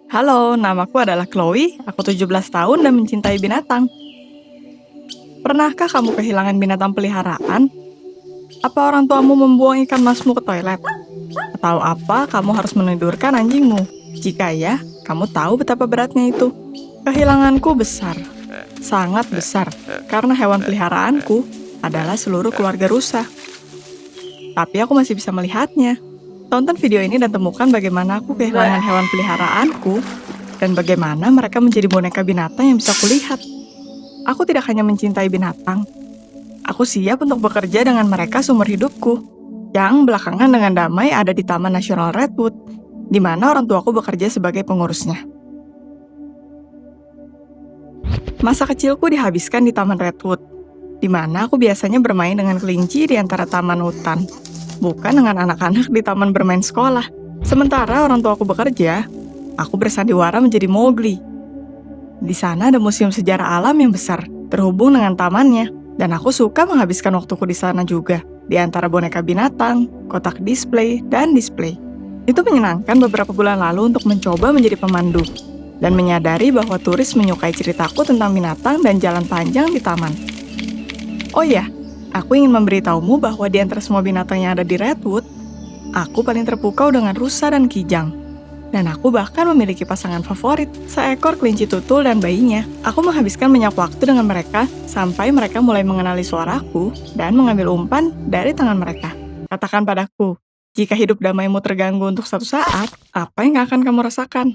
Halo, namaku adalah Chloe, aku 17 tahun dan mencintai binatang. Pernahkah kamu kehilangan binatang peliharaan? Apa orang tuamu membuang ikan masmu ke toilet? Atau apa kamu harus menidurkan anjingmu? Jika ya, kamu tahu betapa beratnya itu. Kehilanganku besar, sangat besar, karena hewan peliharaanku adalah seluruh keluarga rusa. Tapi aku masih bisa melihatnya. Tonton video ini dan temukan bagaimana aku kehilangan hewan peliharaanku dan bagaimana mereka menjadi boneka binatang yang bisa kulihat. Aku tidak hanya mencintai binatang, aku siap untuk bekerja dengan mereka seumur hidupku. Yang belakangan dengan damai ada di Taman Nasional Redwood, di mana orang tuaku bekerja sebagai pengurusnya. Masa kecilku dihabiskan di Taman Redwood, di mana aku biasanya bermain dengan kelinci di antara taman hutan, bukan dengan anak-anak di taman bermain sekolah. Sementara orang tuaku bekerja, aku bersandiwara menjadi Mowgli. Di sana ada museum sejarah alam yang besar, terhubung dengan tamannya, dan aku suka menghabiskan waktuku di sana juga, di antara boneka binatang, kotak display, dan display. Itu menyenangkan beberapa bulan lalu untuk mencoba menjadi pemandu, dan menyadari bahwa turis menyukai ceritaku tentang binatang dan jalan panjang di taman. Oh ya, aku ingin memberitahumu bahwa di antara semua binatang yang ada di Redwood, aku paling terpukau dengan rusa dan kijang. Dan aku bahkan memiliki pasangan favorit, seekor kelinci tutul dan bayinya. Aku menghabiskan banyak waktu dengan mereka, sampai mereka mulai mengenali suaraku dan mengambil umpan dari tangan mereka. Katakan padaku, jika hidup damaimu terganggu untuk satu saat, apa yang akan kamu rasakan?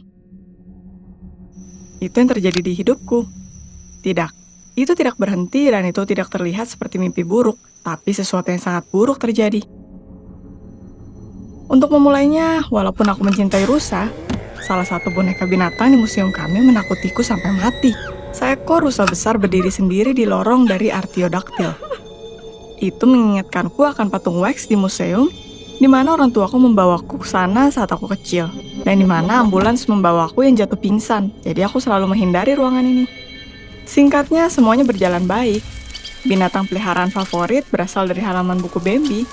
Itu yang terjadi di hidupku. Tidak, itu tidak berhenti dan itu tidak terlihat seperti mimpi buruk, tapi sesuatu yang sangat buruk terjadi. Untuk memulainya, walaupun aku mencintai rusa, salah satu boneka binatang di museum kami menakutiku sampai mati. Seekor rusa besar berdiri sendiri di lorong dari Artiodactyl. Itu mengingatkanku akan patung wax di museum, di mana orang tuaku membawaku ke sana saat aku kecil, dan di mana ambulans membawaku yang jatuh pingsan, jadi aku selalu menghindari ruangan ini. Singkatnya, semuanya berjalan baik. Binatang peliharaan favorit berasal dari halaman buku Bambi,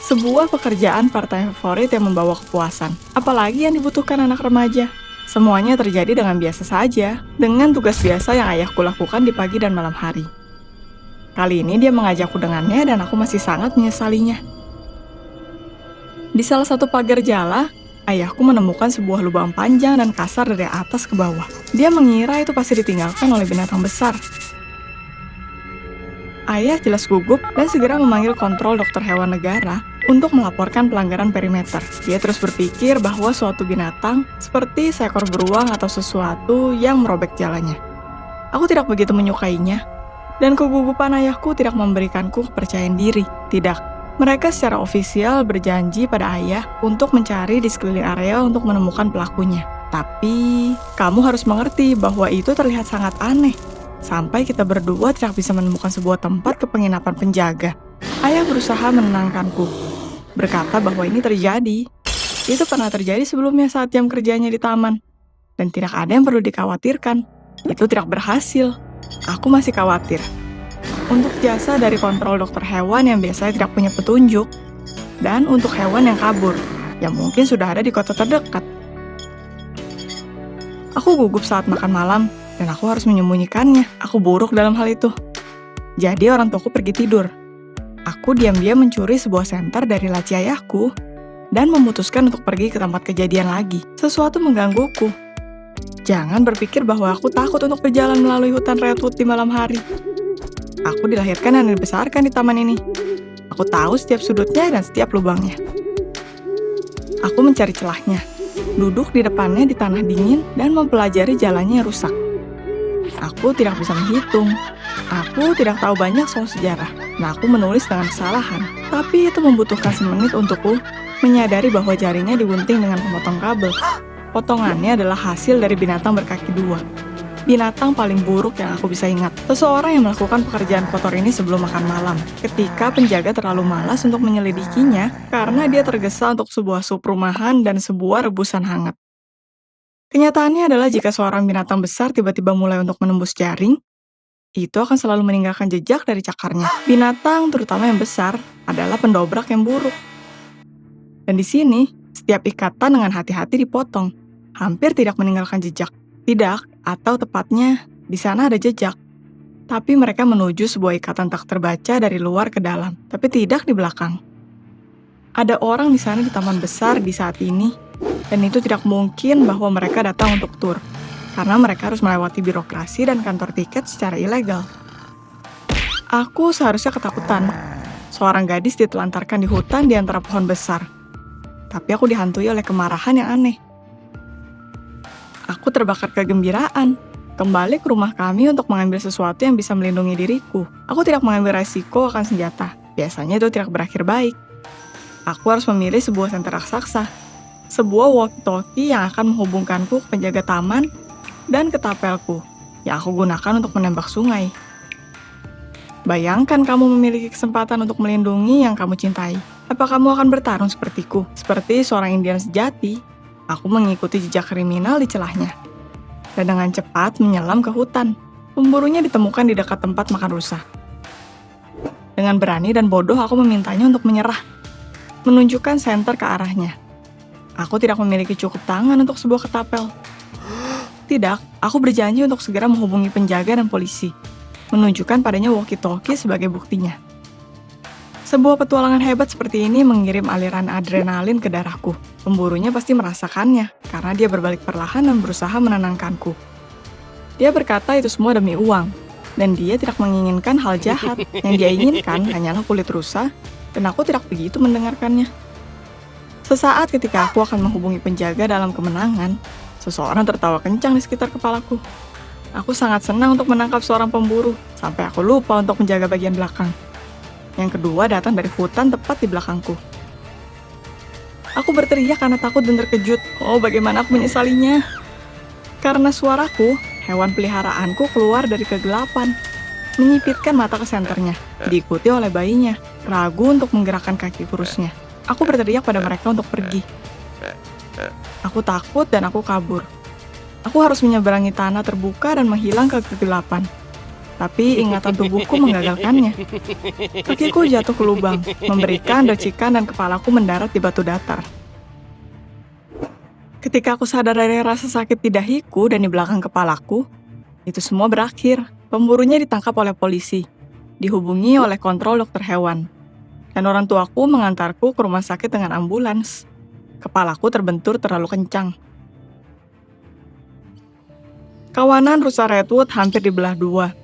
sebuah pekerjaan partai favorit yang membawa kepuasan. Apalagi yang dibutuhkan anak remaja. Semuanya terjadi dengan biasa saja, dengan tugas biasa yang ayahku lakukan di pagi dan malam hari. Kali ini dia mengajakku dengannya dan aku masih sangat menyesalinya. Di salah satu pagar jala, ayahku menemukan sebuah lubang panjang dan kasar dari atas ke bawah. Dia mengira itu pasti ditinggalkan oleh binatang besar. Ayah jelas gugup dan segera memanggil kontrol dokter hewan negara untuk melaporkan pelanggaran perimeter. Dia terus berpikir bahwa suatu binatang seperti seekor beruang atau sesuatu yang merobek jalannya. Aku tidak begitu menyukainya, dan kegugupan ayahku tidak memberikanku kepercayaan diri. Tidak, mereka secara ofisial berjanji pada ayah untuk mencari di sekeliling area untuk menemukan pelakunya. Tapi, kamu harus mengerti bahwa itu terlihat sangat aneh. Sampai kita berdua tidak bisa menemukan sebuah tempat ke penginapan penjaga. Ayah berusaha menenangkanku, berkata bahwa ini terjadi. Itu pernah terjadi sebelumnya saat jam kerjanya di taman. Dan tidak ada yang perlu dikhawatirkan. Itu tidak berhasil. Aku masih khawatir. Untuk jasa dari kontrol dokter hewan yang biasanya tidak punya petunjuk. Dan untuk hewan yang kabur, yang mungkin sudah ada di kota terdekat. Aku gugup saat makan malam. Dan aku harus menyembunyikannya. Aku buruk dalam hal itu. Jadi orang tuaku pergi tidur. Aku diam-diam mencuri sebuah senter dari laci ayahku dan memutuskan untuk pergi ke tempat kejadian lagi. Sesuatu menggangguku. Jangan berpikir bahwa aku takut untuk berjalan melalui hutan Redwood di malam hari. Aku dilahirkan dan dibesarkan di taman ini. Aku tahu setiap sudutnya dan setiap lubangnya. Aku mencari celahnya, duduk di depannya di tanah dingin dan mempelajari jalannya yang rusak. Aku tidak bisa menghitung. Aku tidak tahu banyak soal sejarah. Nah, aku menulis dengan kesalahan. Tapi itu membutuhkan semenit untukku menyadari bahwa jarinya digunting dengan pemotong kabel. Potongannya adalah hasil dari binatang berkaki dua. Binatang paling buruk yang aku bisa ingat. Seseorang yang melakukan pekerjaan kotor ini sebelum makan malam. Ketika penjaga terlalu malas untuk menyelidikinya karena dia tergesa untuk sebuah sup rumahan dan sebuah rebusan hangat. Kenyataannya adalah jika seorang binatang besar tiba-tiba mulai untuk menembus jaring, itu akan selalu meninggalkan jejak dari cakarnya. Binatang, terutama yang besar, adalah pendobrak yang buruk. Dan di sini, setiap ikatan dengan hati-hati dipotong. hampir tidak meninggalkan jejak. Tidak, atau tepatnya, di sana ada jejak. Tapi mereka menuju sebuah ikatan tak terbaca dari luar ke dalam, tapi tidak di belakang. Ada orang di sana di taman besar di saat ini, dan itu tidak mungkin bahwa mereka datang untuk tur, karena mereka harus melewati birokrasi dan kantor tiket secara ilegal. Aku seharusnya ketakutan. Seorang gadis ditelantarkan di hutan di antara pohon besar. Tapi aku dihantui oleh kemarahan yang aneh. Aku terbakar kegembiraan. Kembali ke rumah kami untuk mengambil sesuatu yang bisa melindungi diriku. Aku tidak mengambil resiko akan senjata. Biasanya itu tidak berakhir baik. Aku harus memilih sebuah senter raksasa. Sebuah walkie-talkie yang akan menghubungkanku ke penjaga taman dan ke tapelku, yang aku gunakan untuk menembak sungai. Bayangkan kamu memiliki kesempatan untuk melindungi yang kamu cintai. Apa kamu akan bertarung sepertiku? Seperti seorang Indian sejati, aku mengikuti jejak kriminal di celahnya. Dan dengan cepat menyelam ke hutan. Pemburunya ditemukan di dekat tempat makan rusa. Dengan berani dan bodoh aku memintanya untuk menyerah. Menunjukkan senter ke arahnya. Aku tidak memiliki cukup tangan untuk sebuah ketapel. Tidak, aku berjanji untuk segera menghubungi penjaga dan polisi. Menunjukkan padanya walkie-talkie sebagai buktinya. Sebuah petualangan hebat seperti ini mengirim aliran adrenalin ke darahku. Pemburunya pasti merasakannya, karena dia berbalik perlahan dan berusaha menenangkanku. Dia berkata itu semua demi uang, dan dia tidak menginginkan hal jahat. Yang dia inginkan hanyalah kulit rusa, dan aku tidak begitu mendengarkannya. Sesaat ketika aku akan menghubungi penjaga dalam kemenangan, seseorang tertawa kencang di sekitar kepalaku. Aku sangat senang untuk menangkap seorang pemburu, sampai aku lupa untuk menjaga bagian belakang. Yang kedua datang dari hutan tepat di belakangku. Aku berteriak karena takut dan terkejut. Oh, bagaimana aku menyesalinya. Karena suaraku, hewan peliharaanku keluar dari kegelapan, menyipitkan mata ke senternya, diikuti oleh bayinya, ragu untuk menggerakkan kaki kurusnya. Aku berteriak pada mereka untuk pergi. Aku takut dan aku kabur. Aku harus menyeberangi tanah terbuka dan menghilang ke kegelapan. Tapi ingatan tubuhku menggagalkannya. Kakiku jatuh ke lubang, memberikan docikan dan kepalaku mendarat di batu datar. Ketika aku sadar dari rasa sakit di dahiku dan di belakang kepalaku, itu semua berakhir. Pemburunya ditangkap oleh polisi, dihubungi oleh kontrol dokter hewan, dan orang tuaku mengantarku ke rumah sakit dengan ambulans. Kepalaku terbentur terlalu kencang. Kawanan rusa redwood hampir dibelah dua,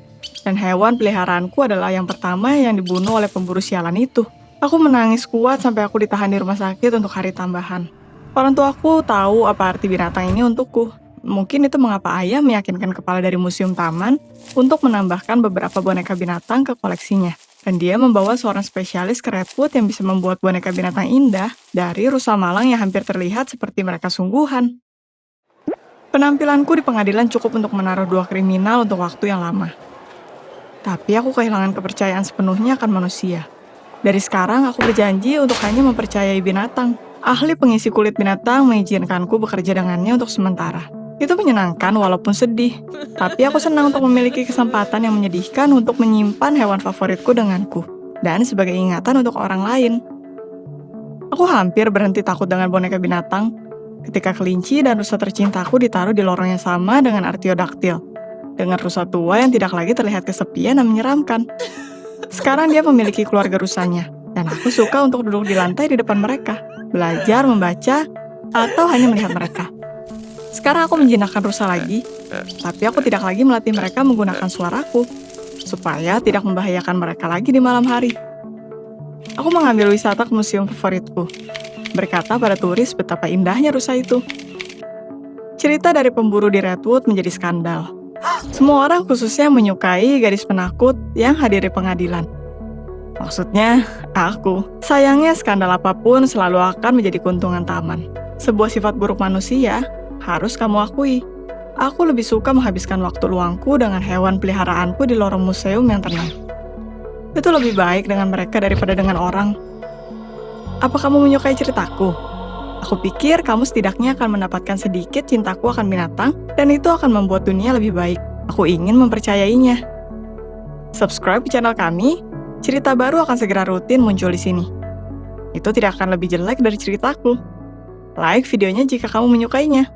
dan hewan peliharaanku adalah yang pertama yang dibunuh oleh pemburu sialan itu. Aku menangis kuat sampai aku ditahan di rumah sakit untuk hari tambahan. Orang tuaku tahu apa arti binatang ini untukku. Mungkin itu mengapa ayah meyakinkan kepala dari museum taman untuk menambahkan beberapa boneka binatang ke koleksinya. Dan dia membawa seorang spesialis ke Redwood yang bisa membuat boneka binatang indah dari rusa malang yang hampir terlihat seperti mereka sungguhan. Penampilanku di pengadilan cukup untuk menaruh dua kriminal untuk waktu yang lama. Tapi aku kehilangan kepercayaan sepenuhnya akan manusia. Dari sekarang aku berjanji untuk hanya mempercayai binatang. Ahli pengisi kulit binatang mengizinkanku bekerja dengannya untuk sementara. Itu menyenangkan walaupun sedih. Tapi aku senang untuk memiliki kesempatan yang menyedihkan untuk menyimpan hewan favoritku denganku. Dan sebagai ingatan untuk orang lain. Aku hampir berhenti takut dengan boneka binatang ketika kelinci dan rusa tercintaku ditaruh di lorong yang sama dengan Artiodactyl. Dengan rusa tua yang tidak lagi terlihat kesepian dan menyeramkan. Sekarang dia memiliki keluarga rusanya. Dan aku suka untuk duduk di lantai di depan mereka. Belajar, membaca, atau hanya melihat mereka. Sekarang aku menjinakkan rusa lagi, tapi aku tidak lagi melatih mereka menggunakan suaraku, supaya tidak membahayakan mereka lagi di malam hari. Aku mengambil wisata ke museum favoritku, berkata pada turis betapa indahnya rusa itu. Cerita dari pemburu di Redwood menjadi skandal. Semua orang khususnya menyukai gadis penakut yang hadiri pengadilan. Maksudnya, aku. Sayangnya skandal apapun selalu akan menjadi keuntungan taman. Sebuah sifat buruk manusia, harus kamu akui. Aku lebih suka menghabiskan waktu luangku dengan hewan peliharaanku di lorong museum yang tenang. Itu lebih baik dengan mereka daripada dengan orang. Apa kamu menyukai ceritaku? Aku pikir kamu setidaknya akan mendapatkan sedikit cintaku akan binatang, dan itu akan membuat dunia lebih baik. Aku ingin mempercayainya. Subscribe ke channel kami, cerita baru akan segera rutin muncul di sini. Itu tidak akan lebih jelek dari ceritaku. Like videonya jika kamu menyukainya.